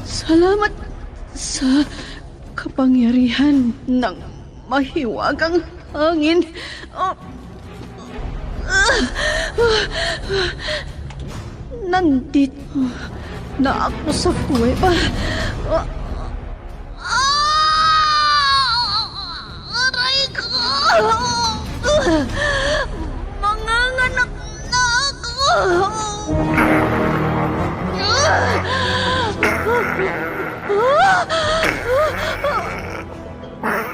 Salamat sa kapangyarihan ng mahiwagang hangin. Nandito na ako sa kuweba. Aray ko! Manganganak na ako!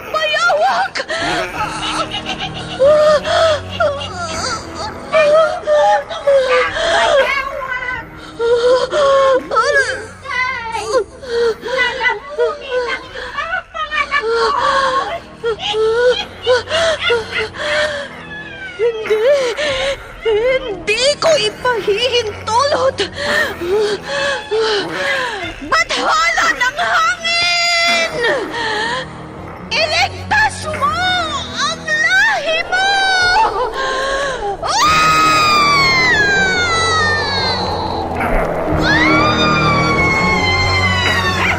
Bayawak! Hindi ko ipahihintulot. Bathala ng hangin! Iligtas mo ang lahi mo!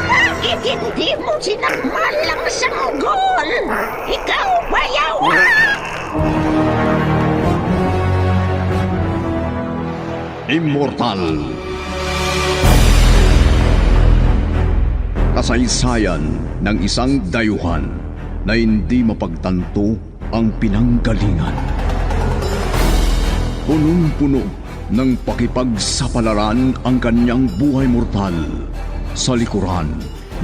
Bakit hindi mo sinakmal ang sanggol? Ikaw, bayawak! Immortal. Kasaysayan ng isang dayuhan na hindi mapagtanto ang pinanggalingan. Punong-puno ng pakipagsapalaran ang kanyang buhay mortal sa likuran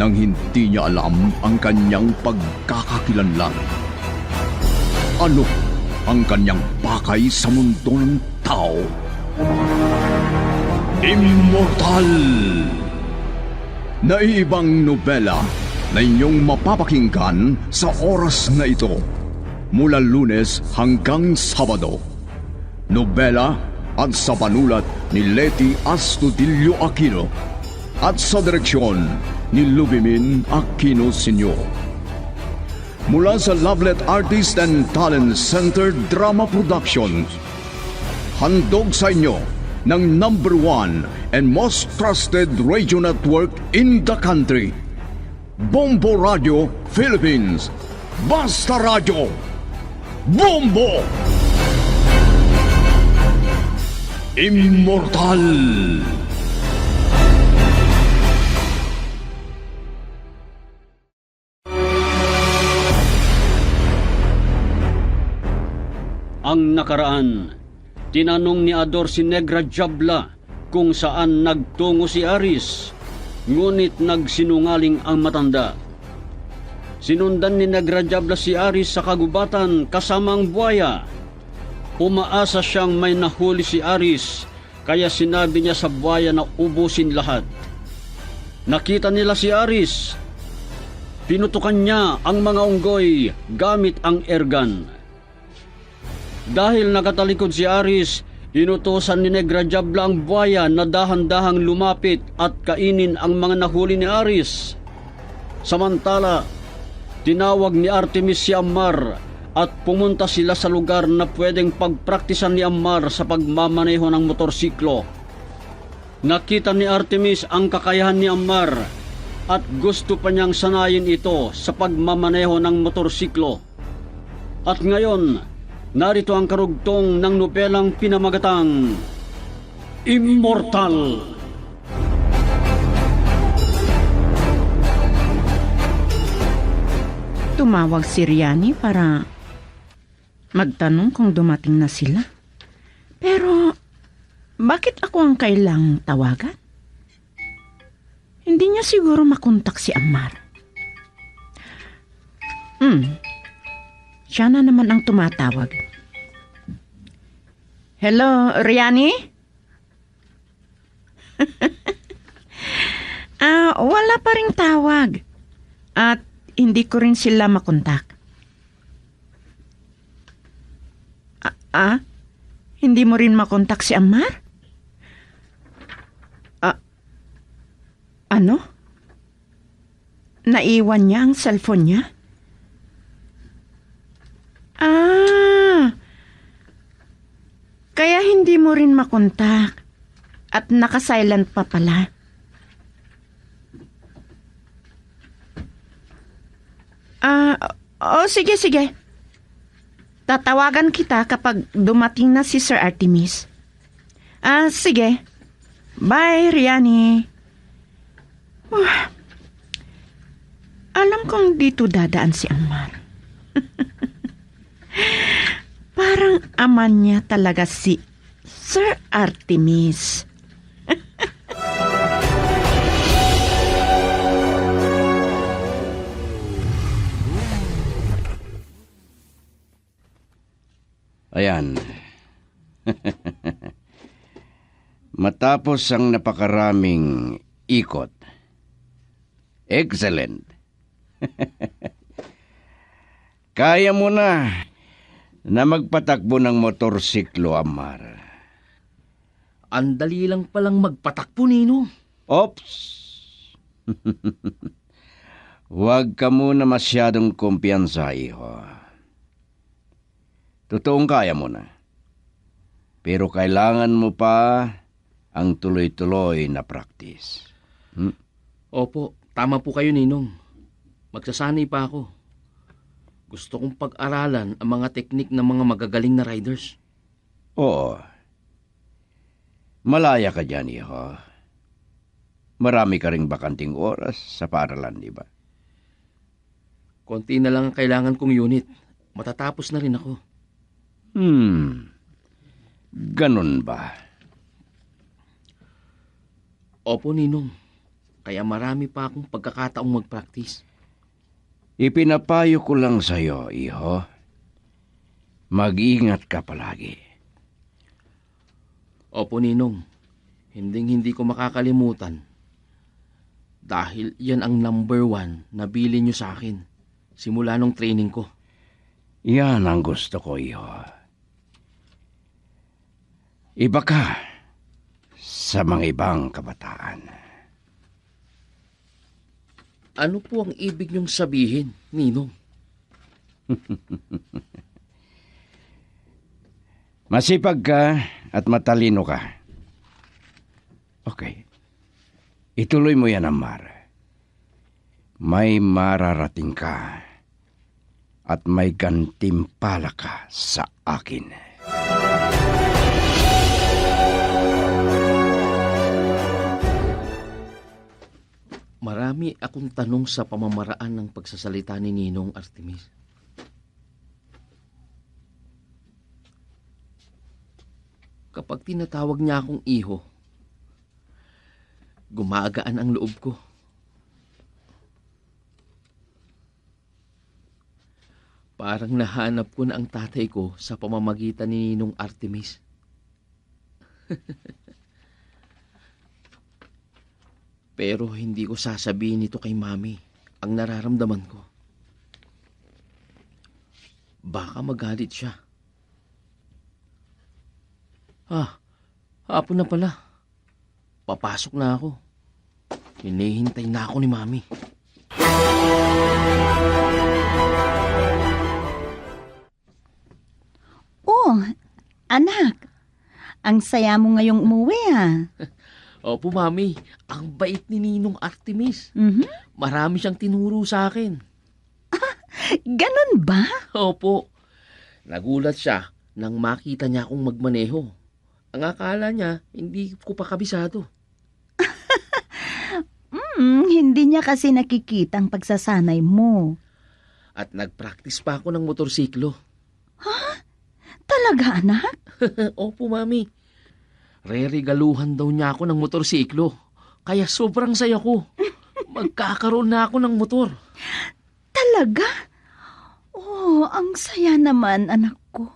nang hindi niya alam ang kanyang pagkakakilanlan. Ano ang kanyang pakay sa mundo ng tao? Immortal! Naiibang nobela na inyong mapapakinggan sa oras na ito mula Lunes hanggang Sabado. Nobela at sa panulat ni Leti Astudillo Aquino at sa direksyon ni Lubimin Aquino Sr. Mula sa Lovelet Artist and Talent Center Drama Productions, handog sa inyo ng #1 and most trusted radio network in the country, Bombo Radio Philippines. Basta Radio Bombo! Immortal! Ang nakaraan, tinanong ni Ador si Negra Jabla kung saan nagtungo si Aris, ngunit nagsinungaling ang matanda. Sinundan ni Negra Jabla si Aris sa kagubatan kasama ang buhaya. Umaasa siyang may nahuli si Aris, kaya sinabi niya sa buhaya na ubusin lahat. Nakita nila si Aris. Pinutukan niya ang mga unggoy gamit ang airgun. Dahil nakatalikod si Aris, inutosan ni Negra Jabla ang buhaya na dahan-dahang lumapit at kainin ang mga nahuli ni Aris. Samantala, tinawag ni Artemis si Ammar at pumunta sila sa lugar na pwedeng pagpraktisan ni Ammar sa pagmamaneho ng motorsiklo. Nakita ni Artemis ang kakayahan ni Ammar at gusto pa niyang sanayin ito sa pagmamaneho ng motorsiklo. At ngayon, narito ang karugtong ng nobelang pinamagatang Immortal. Tumawag si Riani para magtanong kung dumating na sila. Pero, bakit ako ang kailangang tawagan? Hindi niya siguro makontak si Ammar. Siya na naman ang tumatawag. Hello, Riani? Wala pa ring tawag. At hindi ko rin sila makontak. Hindi mo rin makontak si Ammar? Ano? Naiwan niya ang cellphone niya? Kaya hindi mo rin makontak. At naka-silent pa pala. Sige, sige. Tatawagan kita kapag dumating na si Sir Artemis. Sige. Bye, Riani. Alam kong dito dadaan si Amar. Parang ama niya talaga si Sir Artemis. Ayan. Matapos ang napakaraming ikot. Excellent. Kaya mo na magpatakbo ng motorsiklo, Amar. Andali lang palang magpatakbo, Ninong. Ops! Huwag ka muna masyadong kumpiyansa, iho. Totoong kaya mo na. Pero kailangan mo pa ang tuloy-tuloy na practice. Opo, tama po kayo, Ninong. Magsasanay pa ako. Gusto kong pag-aralan ang mga teknik ng mga magagaling na riders. Oo. Malaya ka dyan, iho. Marami ka ring bakanting oras sa paaralan, di ba? Konti na lang ang kailangan kong unit. Matatapos na rin ako. Ganun ba? Opo, Ninong. Kaya marami pa akong pagkakataong mag-practice. Ipinapayo ko lang sa'yo, iho. Mag-ingat ka palagi. Opo, Ninong. Hindi ko makakalimutan. Dahil yan ang number 1 na bili niyo sa akin simula nung training ko. Yan ang gusto ko, iho. Iba ka sa mga ibang kabataan. Ano po ang ibig niyong sabihin, Ninong? Masipag ka at matalino ka. Okay. Ituloy mo yan, Amar. May mararating ka at may gantimpala ka sa akin. Marami akong tanong sa pamamaraan ng pagsasalita ni Ninong Artemis. Kapag tinatawag niya akong iho, gumagaan ang loob ko. Parang nahanap ko na ang tatay ko sa pamamagitan ni Ninong Artemis. Pero hindi ko sasabihin ito kay Mami ang nararamdaman ko. Baka magalit siya. Hapon na pala. Papasok na ako. Hinihintay na ako ni Mami. Oh, anak. Ang saya mo ngayong umuwi, Opo, Mami. Ang bait ni Ninong Artemis. Marami siyang tinuro sa akin. Ganon ba? Opo. Nagulat siya nang makita niya akong magmaneho. Ang akala niya, hindi ko pa kabisado. Hindi niya kasi nakikita ang pagsasanay mo. At nag-practice pa ako ng motorsiklo. Talaga, anak? Opo, Mami. Reregaluhan daw niya ako ng motorsiklo. Kaya sobrang saya ko. Magkakaroon na ako ng motor. Talaga? Oh, ang saya naman, anak ko.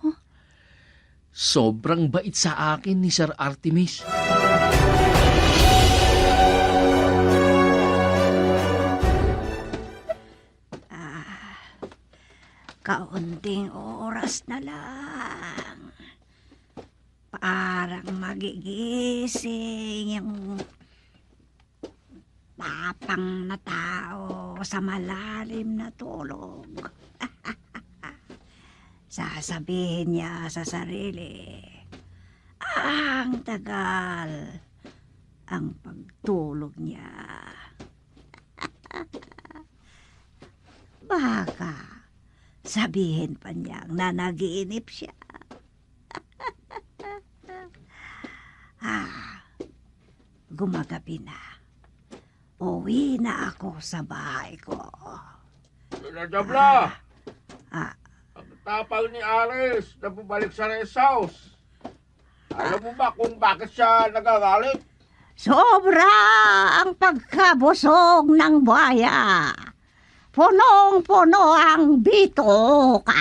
Sobrang bait sa akin ni Sir Artemis. Kaunting oras na lang. Parang magigising yung tapang na tao sa malalim na tulog. Sasabihin niya sa sarili, ang tagal, ang pagtulog niya. Baka sabihin pa niya na nag-iinip siya. Gumagabi na. Uwi na ako sa bahay ko. Jabla! Ah. Ang tapang ni Aris na bumalik sa rest house. Alam mo ba kung bakit siya nagagalit? Sobra ang pagkabusog ng buhaya. Punong-puno ang bituka.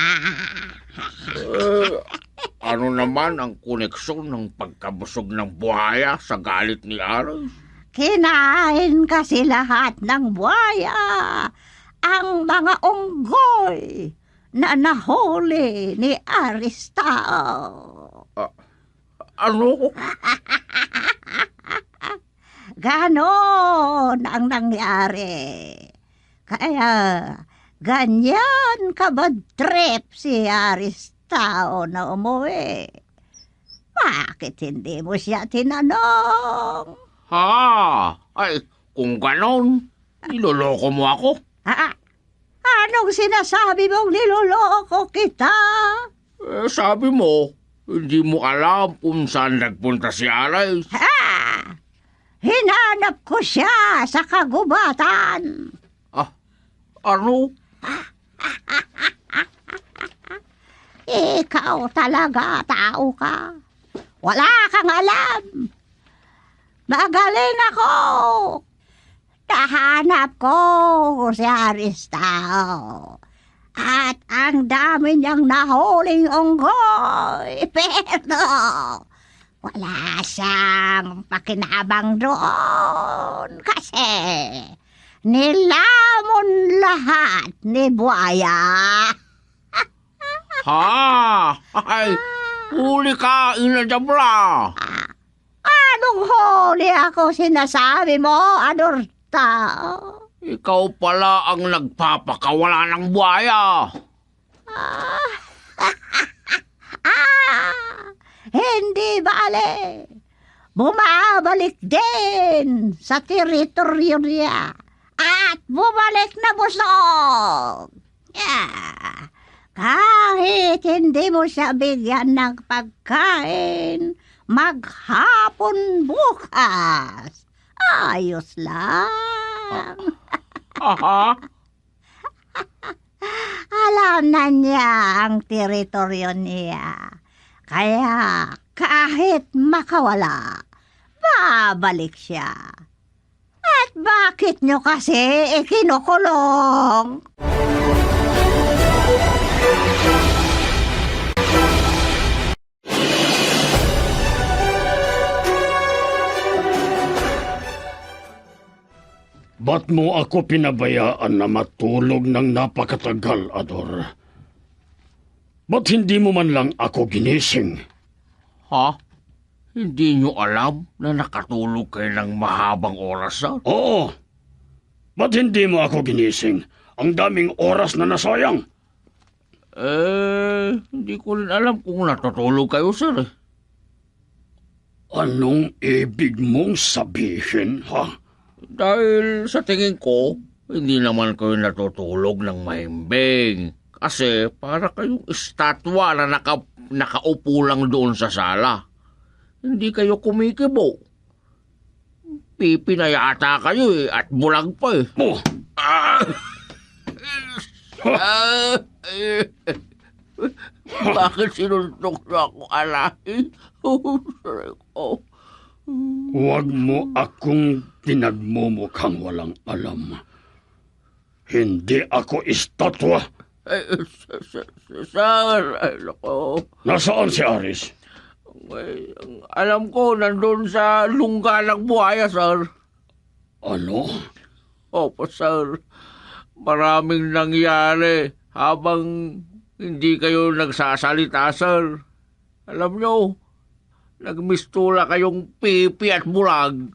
Ano naman ang koneksyon ng pagkabusog ng buhaya sa galit ni Aris? Kinain kasi lahat ng buhaya ang mga unggoy na nahuli ni Aristao. Ano? Ganon ang nangyari. Kaya ganyan kabadtrip si Aristao na umuwi. Bakit hindi mo siya tinanong? Ha? Ay, kung ganon, niloloko mo ako? Anong sinasabi mong niloloko kita? Sabi mo, hindi mo alam kung saan nagpunta si Aris. Hinanap ko siya sa kagubatan. Ano? Ikaw talaga, tao ka. Wala kang alam. Magaling ako. Nahanap ko si Aristao. At ang dami niyang nahuling unggoy. Pero wala siyang pakinabang doon. Kasi nilamon lahat ni buhaya. Ha? Ay, huli ka, Ina Jabla. Anong huli ako sinasabi mo, Adortao? Ikaw pala ang nagpapakawala ng buhaya. Hindi bale. Bumabalik din sa teritoryo niya at bumalik na busog. Kahit hindi mo siya bigyan ng pagkain, maghapon bukas. Ayos lang. Alam na niya ang teritoryo niya. Kaya kahit makawala, babalik siya. At bakit nyo kasi ikinukulong? Ba't mo ako pinabayaan na matulog ng napakatagal, Ador? Ba't hindi mo man lang ako ginising? Ha? Hindi nyo alam na nakatulog kayo ng mahabang oras, sir? Oo. Ba't hindi mo ako ginising? Ang daming oras na nasayang. Hindi ko rin alam kung natutulog kayo, sir. Anong ibig mong sabihin, ha? Dahil sa tingin ko, hindi naman kayo natutulog ng mahimbing. Kasi para kayong estatwa na nakaupo lang doon sa sala. Hindi kayo kumikibo. Pipi na yata kayo at bulag pa eh. Oh. Bakit sinuntok na ako, alay? Huwag mo akong pinagmumukhang walang alam. Hindi ako estatwa. Sir, ay lako. Nasaan si Aris? Alam ko, nandun sa lungga ng buhaya, sir. Ano? Opo, sir. Maraming nangyari habang hindi kayo nagsasalita, sir. Alam nyo, nagmistula kayong pipi at bulag.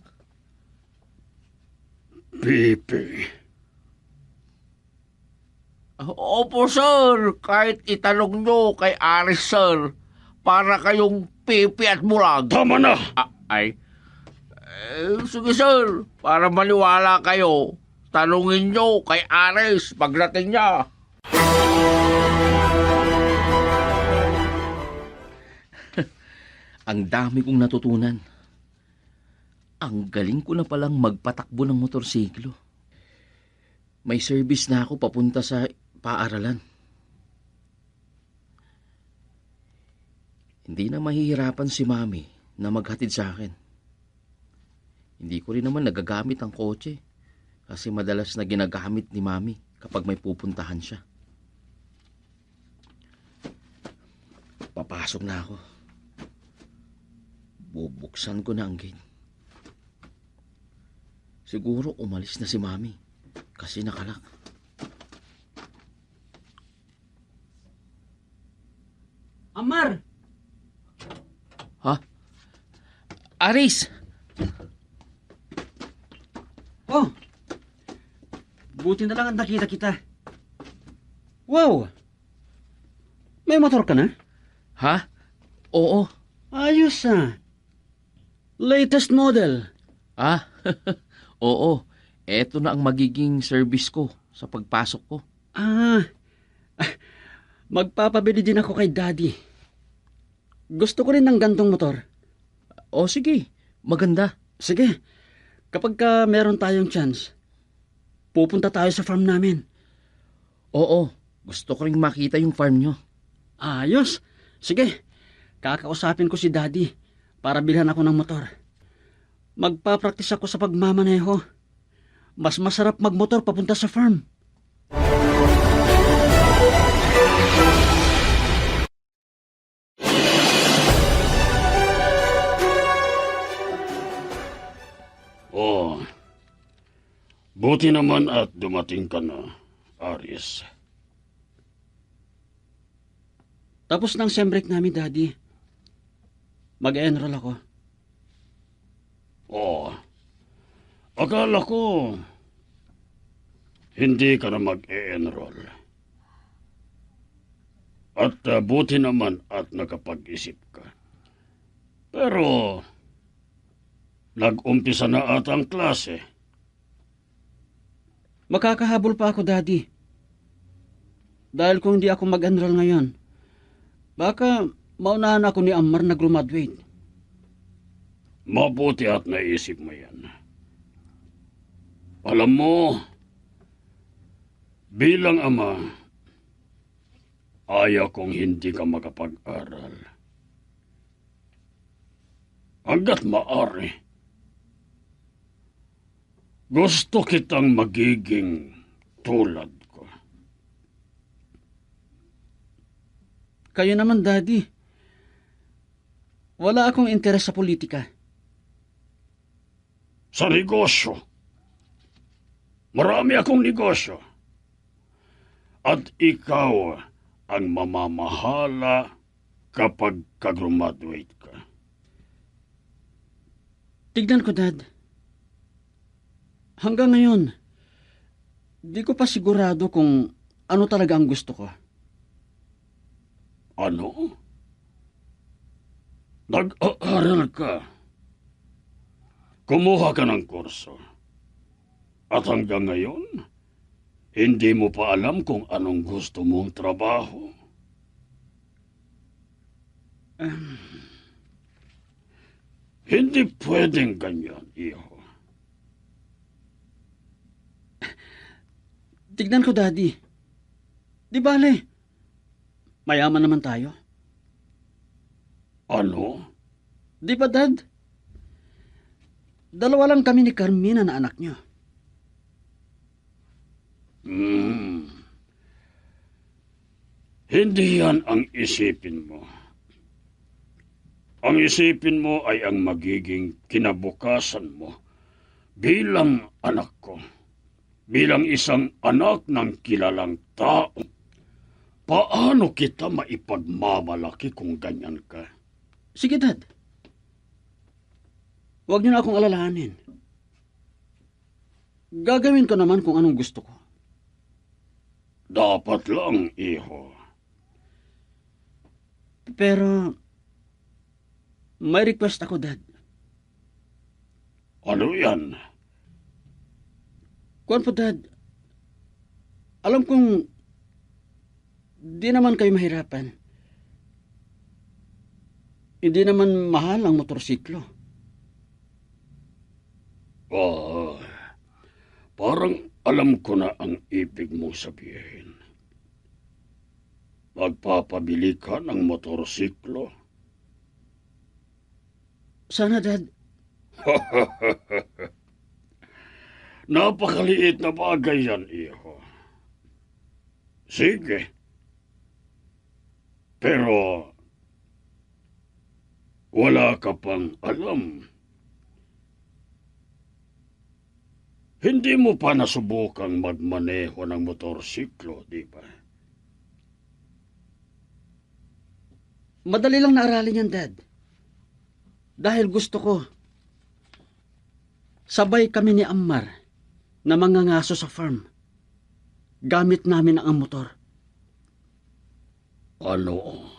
Pipi. Opo, sir. Kahit itanong nyo kay Aris, sir, para kayong pipi at bulag. Tama na! Sige sir, para maniwala kayo, tanungin nyo kay Aris pagdating niya. Ang dami kong natutunan. Ang galing ko na palang magpatakbo ng motorsiklo. May service na ako papunta sa paaralan. Hindi na mahihirapan si Mami na maghatid sa akin. Hindi ko rin naman nagagamit ang kotse kasi madalas na ginagamit ni Mami kapag may pupuntahan siya. Papasok na ako. Bubuksan ko na ang gate. Siguro umalis na si Mami kasi nakalak. Amar! Ha? Aris! Oh! Buti na lang ang nakita kita. Wow! May motor ka na? Ha? Oo. Ayos ah. Latest model. Ah, oo. Eto na ang magiging service ko sa pagpasok ko. Magpapabili din ako kay Daddy. Gusto ko rin ng gantong motor. O sige, maganda. Sige, kapag meron tayong chance, pupunta tayo sa farm namin. Oo, gusto ko rin makita yung farm nyo. Ayos. Sige, kakausapin ko si Daddy para bilhan ako ng motor. Magpa-practice ako sa pagmamaneho. Mas masarap magmotor papunta sa farm. Oh, buti naman at dumating ka na, Aris. Tapos ng sem break namin, Daddy. Mag-enroll ako. Oh, akala ko hindi ka na mag-e-enroll. At buti naman at nakapag-isip ka. Pero nag-umpisa na ata ang klase. Makakahabol pa ako, Daddy. Dahil kung hindi ako mag-enroll ngayon, baka maunahan ako ni Amar na graduate. Mabuti at naisip mo yan. Alam mo, bilang ama, ayaw kong hindi ka makapag-aral. Hanggat maaari, gusto kitang magiging tulad ko. Kayo naman, Daddy. Wala akong interes sa politika. Sa negosyo. Marami akong negosyo. At ikaw ang mamamahala kapag ka-graduate ka. Tignan ko, Dad. Hanggang ngayon, di ko pa sigurado kung ano talaga ang gusto ko. Ano? Nag-aaral ka. Kumuha ka ng kurso. At hanggang ngayon, hindi mo pa alam kung anong gusto mong trabaho. Hindi pwedeng ganyan, iho. Tignan ko, Daddy. Di bale, mayaman naman tayo. Ano? Di ba, Dad? Dalawa lang kami ni Carmina na anak niyo. Hindi yan ang isipin mo. Ang isipin mo ay ang magiging kinabukasan mo bilang anak ko. Bilang isang anak ng kilalang tao. Paano kita maipagmamalaki kung ganyan ka? Sige, Dad. Huwag niyo na akong alalahanin. Gagawin ko naman kung anong gusto ko. Dapat lang, iho. Pero, may request ako, Dad. Ano yan? Kuwan po, Dad. Alam kong di naman kayo mahirapan. Hindi naman mahal ang motorsiklo. Parang alam ko na ang ibig mong sabihin. Magpapabili ka ng motorsiklo? Sana, Dad. Napakaliit na bagay yan, iho. Sige. Pero wala ka pang alam. Hindi mo pa nasubukang magmaneho ng motorsiklo, di ba? Madali lang naaralin yan, Dad. Dahil gusto ko, sabay kami ni Ammar na mangangaso sa farm. Gamit namin ang motor. Ano?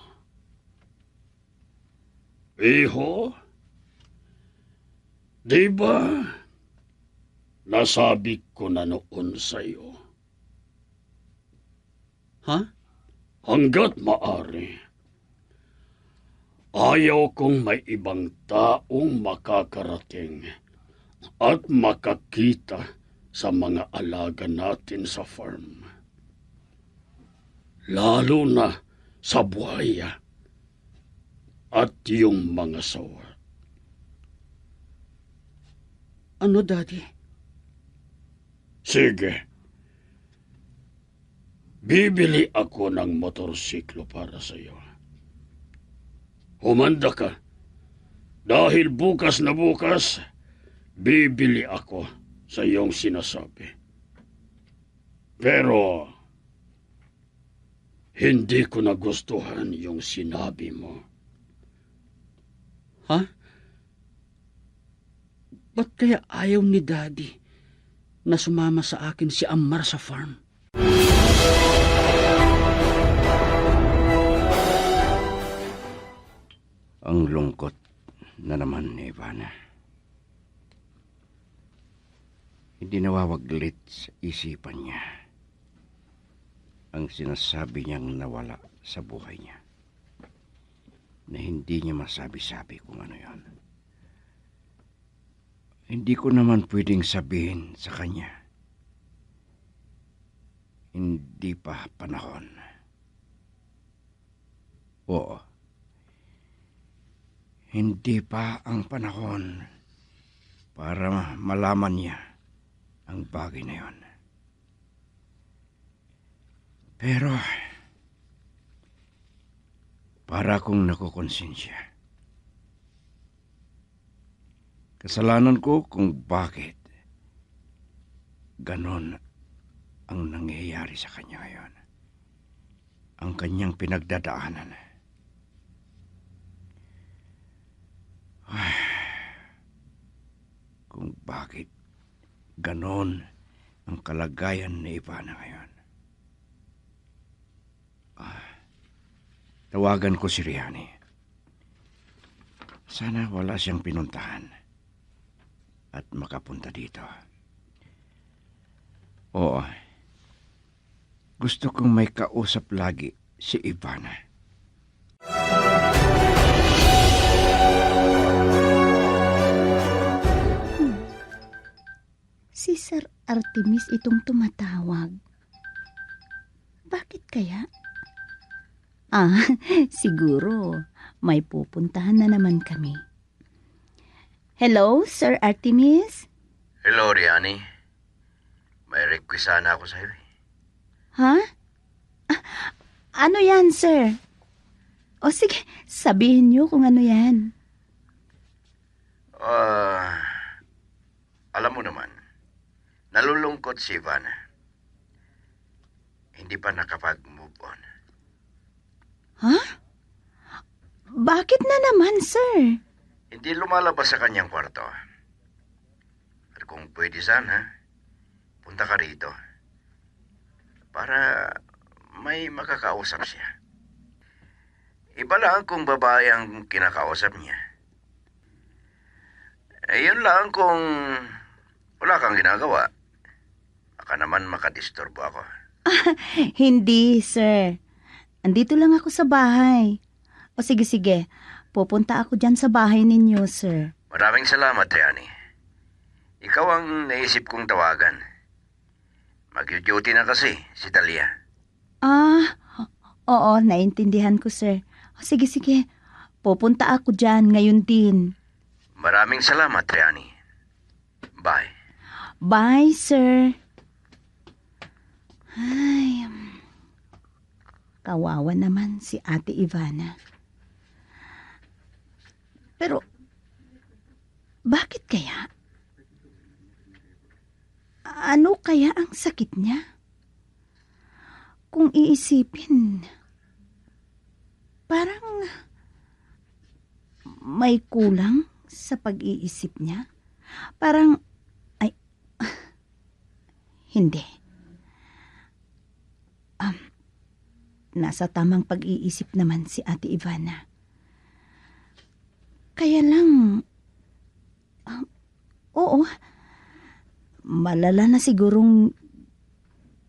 Iho? Di ba nasabi ko na noon sa'yo? Ha? Hanggat maaari, ayaw kong may ibang taong makakarating at makakita sa mga alaga natin sa farm. Lalo na sa buhaya at yung mga sawa. Ano, Daddy? Sige. Bibili ako ng motorsiklo para sa iyo. Humanda ka. Dahil bukas na bukas, bibili ako sa iyong sinasabi. Pero, hindi ko nagustuhan yung sinabi mo. Ha? Ba't kaya ayaw ni Daddy na sumama sa akin si Ammar sa farm? Ang lungkot na naman ni Ivana. Hindi nawawaglit sa isipan niya ang sinasabi niyang nawala sa buhay niya, na hindi niya masabi-sabi kung ano yon. Hindi ko naman pwedeng sabihin sa kanya. Hindi pa panahon. Oo. Hindi pa ang panahon para malaman niya ang bagay na yon. Pero, para akong nakukonsensya. Kasalanan ko kung bakit ganon ang nangyayari sa kanya ngayon. Ang kanyang pinagdadaanan. Kung bakit ganon ang kalagayan ni Ivana ngayon. Tawagan ko si Riani. Sana wala siyang pinuntahan at makapunta dito. Oo. Gusto kong may kausap lagi si Ivana. Si Sir Artemis itong tumatawag. Bakit kaya? Siguro may pupuntahan na naman kami. Hello, Sir Artemis? Hello, Riani. May request sana ako sa'yo. Ha? Ano yan, sir? O sige, sabihin niyo kung ano yan. Alam mo naman, nalulungkot si Ivana. Hindi pa nakapag-move on. Ha? Bakit na naman, sir? Hindi lumalabas sa kanyang kwarto. At kung pwede sana, punta ka rito. Para may makakausap siya. Iba lang kung babae ang kinakausap niya. Yun lang kung wala kang ginagawa. Baka naman makadisturbo ako. Hindi, sir. Andito lang ako sa bahay. O sige. Pupunta ako dyan sa bahay ninyo, sir. Maraming salamat, Triani. Ikaw ang naisip kong tawagan. Mag-duty na kasi si Talia. Oo, naintindihan ko, sir. O sige. Pupunta ako dyan ngayon din. Maraming salamat, Triani. Bye. Bye, sir. Ay, kawawa naman si Ate Ivana. Pero, bakit kaya? Ano kaya ang sakit niya? Kung iisipin, parang may kulang sa pag-iisip niya. Parang, hindi. Nasa tamang pag-iisip naman si Ate Ivana. Kaya lang, oo, malala na sigurong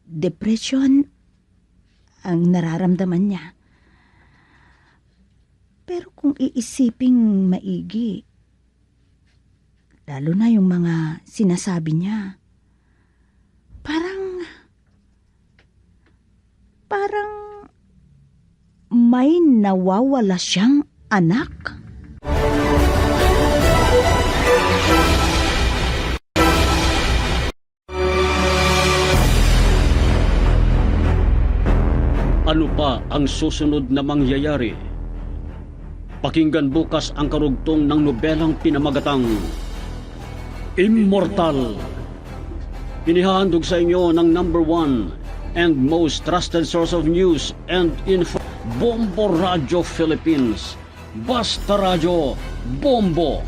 depression ang nararamdaman niya. Pero kung iisiping maigi, lalo na yung mga sinasabi niya, parang may nawawala siyang anak. Ano pa ang susunod na mangyayari? Pakinggan bukas ang karugtong ng nobelang pinamagatang Immortal. Inihahandog sa inyo ng #1 and most trusted source of news and info, Bombo Radio Philippines. Basta Radio Bombo.